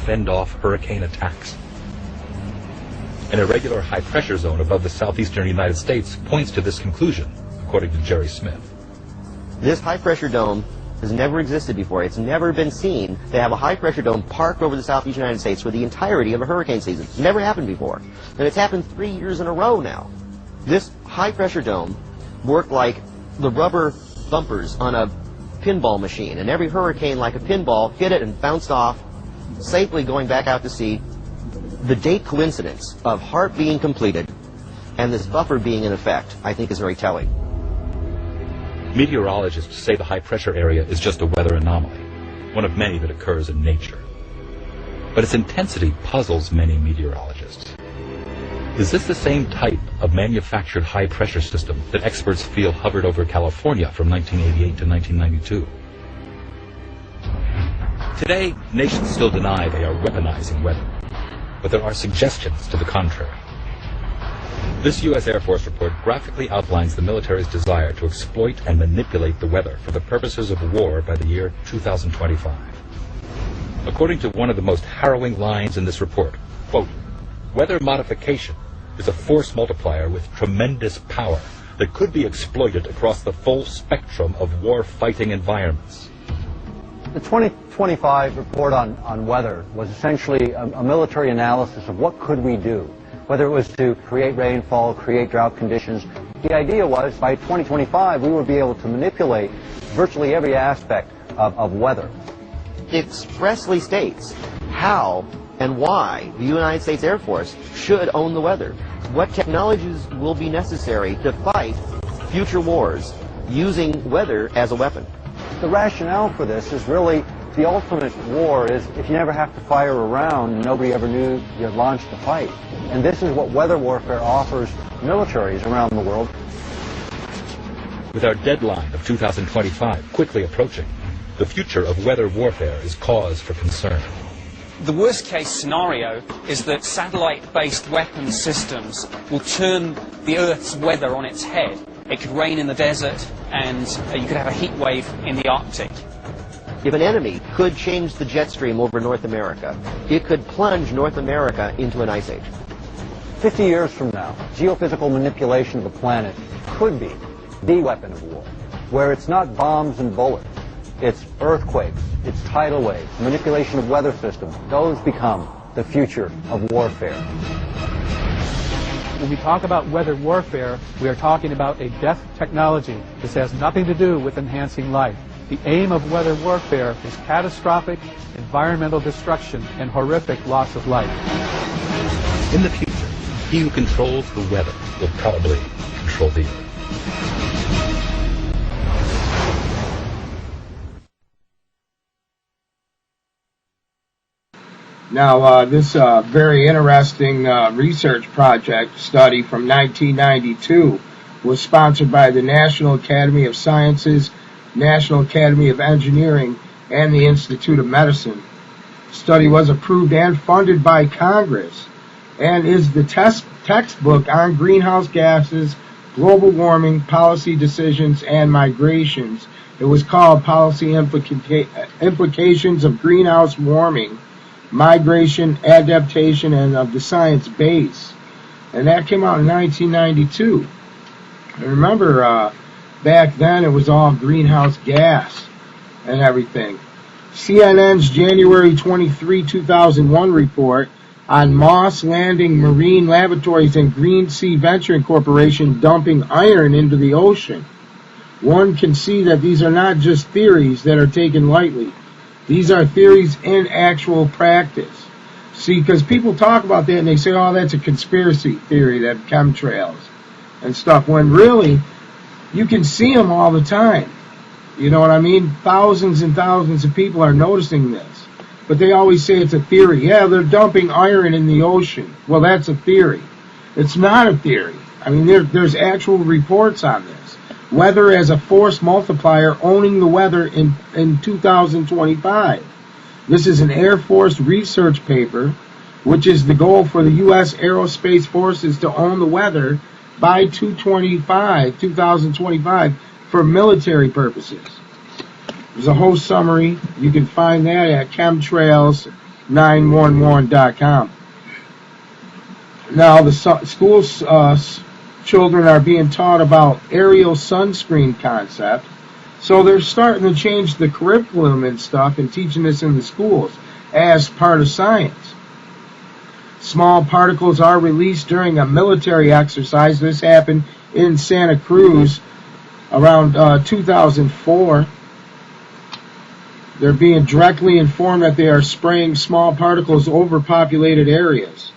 fend off hurricane attacks? An irregular high-pressure zone above the southeastern United States points to this conclusion, according to Jerry Smith. This high-pressure dome has never existed before. It's never been seen to have a high-pressure dome parked over the southeastern United States for the entirety of a hurricane season. It's never happened before. And it's happened 3 years in a row now. This high-pressure dome worked like the rubber bumpers on a pinball machine, and every hurricane, like a pinball, hit it and bounced off, safely going back out to sea. The date coincidence of HARP being completed and this buffer being in effect, I think, is very telling. Meteorologists say the high-pressure area is just a weather anomaly, one of many that occurs in nature. But its intensity puzzles many meteorologists. Is this the same type of manufactured high-pressure system that experts feel hovered over California from 1988 to 1992? Today, nations still deny they are weaponizing weather, but there are suggestions to the contrary. This U.S. Air Force report graphically outlines the military's desire to exploit and manipulate the weather for the purposes of war by the year 2025. According to one of the most harrowing lines in this report, quote, "Weather modification is a force multiplier with tremendous power that could be exploited across the full spectrum of war-fighting environments." The 2025 report on weather was essentially a military analysis of what could we do, whether it was to create rainfall, create drought conditions. The idea was by 2025 we would be able to manipulate virtually every aspect of weather. It expressly states how and why the United States Air Force should own the weather. What technologies will be necessary to fight future wars using weather as a weapon. The rationale for this is really the ultimate war is if you never have to fire a round, nobody ever knew you'd launched the fight. And this is what weather warfare offers militaries around the world. With our deadline of 2025 quickly approaching, the future of weather warfare is cause for concern. The worst case scenario is that satellite-based weapon systems will turn the Earth's weather on its head. It could rain in the desert and you could have a heat wave in the Arctic. If an enemy could change the jet stream over North America, it could plunge North America into an ice age. 50 years from now, geophysical manipulation of the planet could be the weapon of war, where it's not bombs and bullets, it's earthquakes, it's tidal waves, manipulation of weather systems. Those become the future of warfare. When we talk about weather warfare, we are talking about a death technology. This has nothing to do with enhancing life. The aim of weather warfare is catastrophic environmental destruction and horrific loss of life. In the future, he who controls the weather will probably control the earth. Now, this very interesting research project study from 1992 was sponsored by the National Academy of Sciences, National Academy of Engineering, and the Institute of Medicine. The study was approved and funded by Congress and is the textbook on greenhouse gases, global warming, policy decisions, and migrations. It was called Policy Implications of Greenhouse Warming, Migration, Adaptation, and of the Science Base. And that came out in 1992. I remember back then it was all greenhouse gas and everything. CNN's January 23, 2001 report on Moss Landing Marine Laboratories and Green Sea Venture Corporation dumping iron into the ocean. One can see that these are not just theories that are taken lightly. These are theories in actual practice. See, because people talk about that and they say, oh, that's a conspiracy theory, that chemtrails and stuff, when really, you can see them all the time. You know what I mean? Thousands and thousands of people are noticing this. But they always say it's a theory. Yeah, they're dumping iron in the ocean. Well, that's a theory. It's not a theory. I mean, there's actual reports on this. Weather as a force multiplier owning the weather in 2025. This is an Air Force research paper, which is the goal for the U.S. Aerospace Forces to own the weather by 2025 for military purposes. There's a whole summary. You can find that at Chemtrails 911.com. Now, the schools children are being taught about aerial sunscreen concept, so they're starting to change the curriculum and stuff and teaching this in the schools as part of science. Small particles are released during a military exercise. This happened in Santa Cruz around 2004. They're being directly informed that they are spraying small particles over populated areas.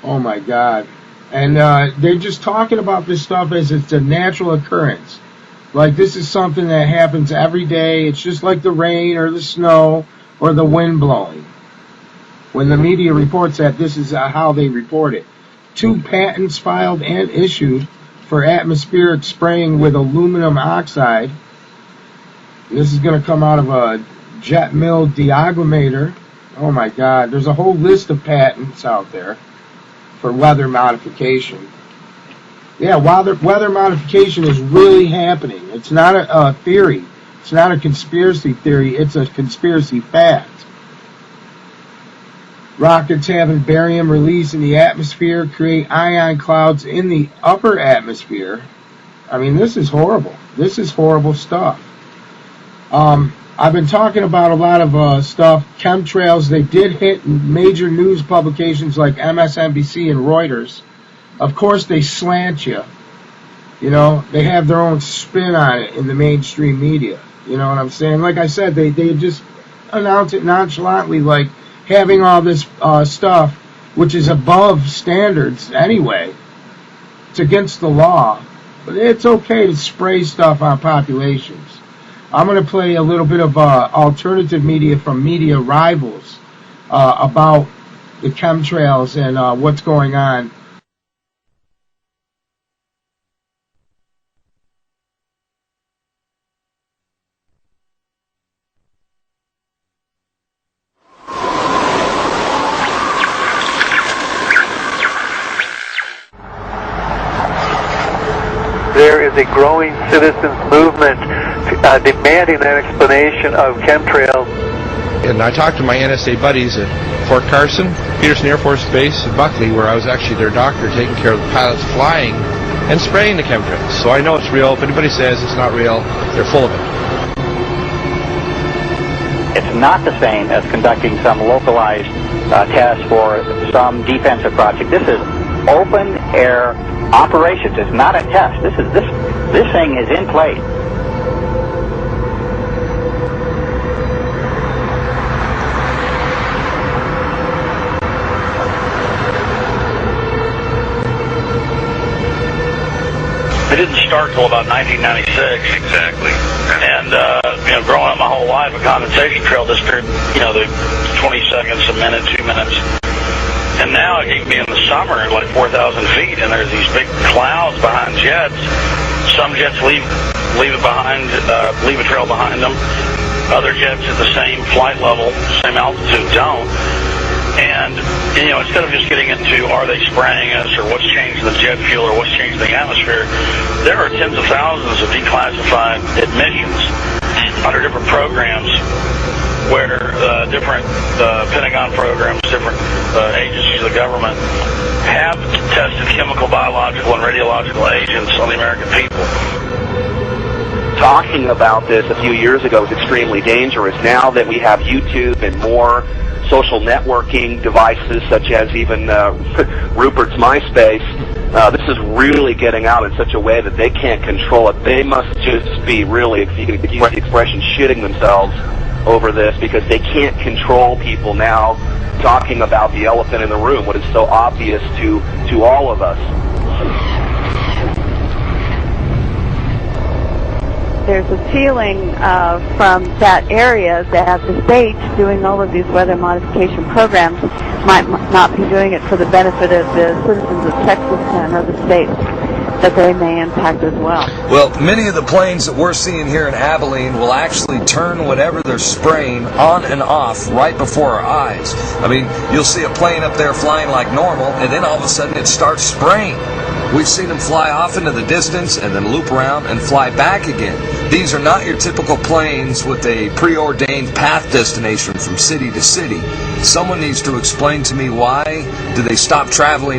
Oh my God. And they're just talking about this stuff as it's a natural occurrence. Like this is something that happens every day. It's just like the rain or the snow or the wind blowing. When the media reports that, this is how they report it. 2 patents filed and issued for atmospheric spraying with aluminum oxide. This is going to come out of a jet mill deagglemator. Oh my God, there's a whole list of patents out there for weather modification. Yeah, weather modification is really happening. It's not a theory. It's not a conspiracy theory. It's a conspiracy fact. Rockets having barium release in the atmosphere create ion clouds in the upper atmosphere. I mean, this is horrible. This is horrible stuff. I've been talking about a lot of stuff. Chemtrails, they did hit major news publications like MSNBC and Reuters. Of course, they slant you. You know, they have their own spin on it in the mainstream media. You know what I'm saying? Like I said, they just announce it nonchalantly, like having all this stuff, which is above standards anyway. It's against the law. But it's okay to spray stuff on populations. I'm going to play a little bit of alternative media from Media Rivals about the chemtrails and what's going on. There is a growing citizens movement demanding an explanation of chemtrails. And I talked to my NSA buddies at Fort Carson, Peterson Air Force Base, and Buckley, where I was actually their doctor taking care of the pilots flying and spraying the chemtrails. So I know it's real. If anybody says it's not real, they're full of it. It's not the same as conducting some localized test for some defensive project. This is open air operations. It's not a test. This thing is in place. It didn't start till about 1996. Exactly. And, growing up my whole life, a condensation trail just turned, the 20 seconds, a minute, 2 minutes. And now it can be in the summer at like 4,000 feet, and there's these big clouds behind jets. Some jets leave it behind, leave a trail behind them. Other jets at the same flight level, same altitude don't. And, instead of just getting into are they spraying us or what's changed the jet fuel or what's changed the atmosphere, there are tens of thousands of declassified admissions under different programs where different Pentagon programs, different agencies of the government have tested chemical, biological, and radiological agents on the American people. Talking about this a few years ago was extremely dangerous. Now that we have YouTube and more social networking devices, such as even Rupert's MySpace, this is really getting out in such a way that they can't control it. They must just be really, if you can use the expression, shitting themselves over this, because they can't control people now talking about the elephant in the room, what is so obvious to all of us. There's a feeling from that area that the states doing all of these weather modification programs might not be doing it for the benefit of the citizens of Texas and other states that they may impact as well. Well, many of the planes that we're seeing here in Abilene will actually turn whatever they're spraying on and off right before our eyes. I mean, you'll see a plane up there flying like normal, and then all of a sudden it starts spraying. We've seen them fly off into the distance and then loop around and fly back again. These are not your typical planes with a preordained path destination from city to city. Someone needs to explain to me why do they stop traveling